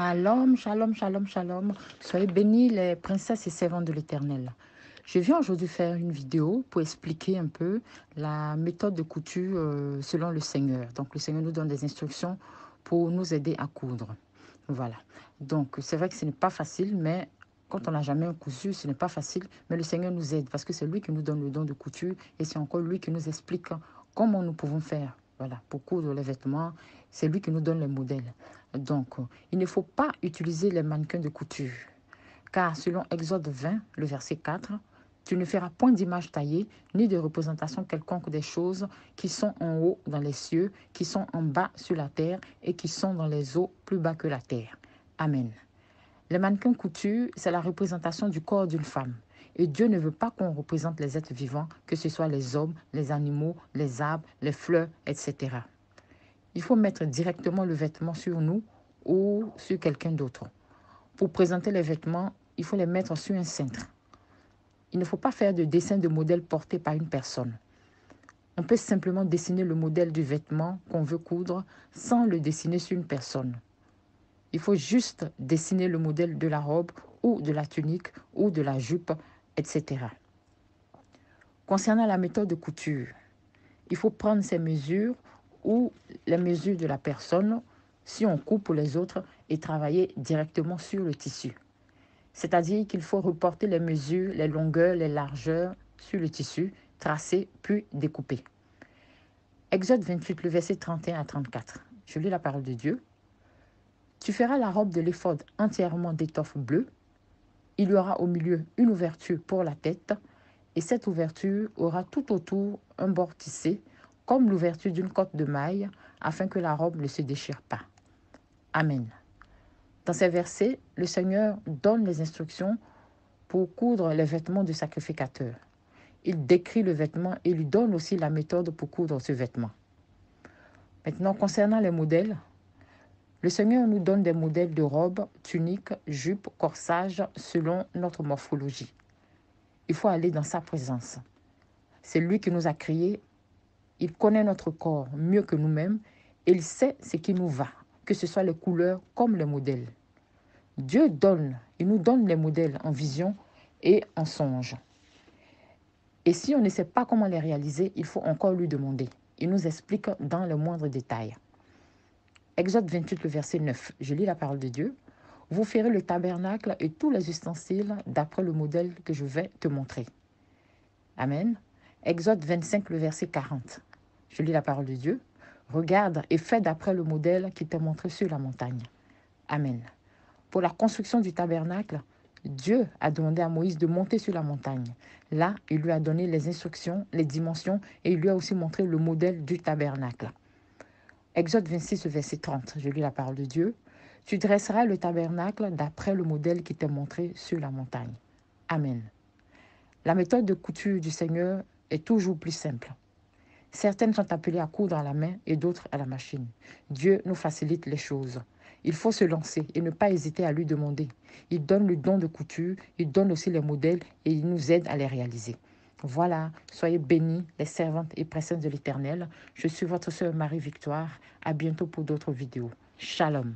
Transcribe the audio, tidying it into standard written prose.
Shalom, shalom, shalom, shalom. Soyez bénis les princesses et servantes de l'Éternel. Je viens aujourd'hui faire une vidéo pour expliquer un peu la méthode de couture selon le Seigneur. Donc le Seigneur nous donne des instructions pour nous aider à coudre. Voilà. Donc c'est vrai que ce n'est pas facile, mais quand on n'a jamais cousu, ce n'est pas facile. Mais le Seigneur nous aide parce que c'est lui qui nous donne le don de couture et c'est encore lui qui nous explique comment nous pouvons faire. Voilà, pour coudre les vêtements, c'est lui qui nous donne les modèles. Donc, il ne faut pas utiliser les mannequins de couture, car selon Exode 20, le verset 4, tu ne feras point d'image taillée, ni de représentation quelconque des choses qui sont en haut dans les cieux, qui sont en bas sur la terre et qui sont dans les eaux plus bas que la terre. Amen. Les mannequins couture, c'est la représentation du corps d'une femme. Et Dieu ne veut pas qu'on représente les êtres vivants, que ce soit les hommes, les animaux, les arbres, les fleurs, etc. Il faut mettre directement le vêtement sur nous ou sur quelqu'un d'autre. Pour présenter les vêtements, il faut les mettre sur un cintre. Il ne faut pas faire de dessin de modèle porté par une personne. On peut simplement dessiner le modèle du vêtement qu'on veut coudre sans le dessiner sur une personne. Il faut juste dessiner le modèle de la robe ou de la tunique ou de la jupe, etc. Concernant la méthode de couture, il faut prendre ces mesures ou les mesures de la personne si on coupe pour les autres et travailler directement sur le tissu. C'est-à-dire qu'il faut reporter les mesures, les longueurs, les largeurs sur le tissu, tracer puis découper. Exode 28, le verset 31 à 34. Je lis la parole de Dieu. Tu feras la robe de l'éphod entièrement d'étoffe bleue. Il y aura au milieu une ouverture pour la tête et cette ouverture aura tout autour un bord tissé comme l'ouverture d'une cotte de maille afin que la robe ne se déchire pas. Amen. Dans ces versets, le Seigneur donne les instructions pour coudre les vêtements du sacrificateur. Il décrit le vêtement et lui donne aussi la méthode pour coudre ce vêtement. Maintenant, concernant les modèles, le Seigneur nous donne des modèles de robes, tuniques, jupes, corsages selon notre morphologie. Il faut aller dans sa présence. C'est lui qui nous a créés. Il connaît notre corps mieux que nous-mêmes et il sait ce qui nous va, que ce soit les couleurs comme les modèles. Dieu donne, il nous donne les modèles en vision et en songe. Et si on ne sait pas comment les réaliser, il faut encore lui demander. Il nous explique dans le moindre détail. Exode 28, le verset 9. Je lis la parole de Dieu. Vous ferez le tabernacle et tous les ustensiles d'après le modèle que je vais te montrer. Amen. Exode 25, le verset 40. Je lis la parole de Dieu. Regarde et fais d'après le modèle qui t'est montré sur la montagne. Amen. Pour la construction du tabernacle, Dieu a demandé à Moïse de monter sur la montagne. Là, il lui a donné les instructions, les dimensions et il lui a aussi montré le modèle du tabernacle. Exode 26, verset 30, je lis la parole de Dieu. Tu dresseras le tabernacle d'après le modèle qui t'est montré sur la montagne. Amen. La méthode de couture du Seigneur est toujours plus simple. Certaines sont appelées à coudre à la main et d'autres à la machine. Dieu nous facilite les choses. Il faut se lancer et ne pas hésiter à lui demander. Il donne le don de couture, il donne aussi les modèles et il nous aide à les réaliser. Voilà, soyez bénis, les servantes et princesses de l'Éternel. Je suis votre sœur Marie-Victoire. À bientôt pour d'autres vidéos. Shalom.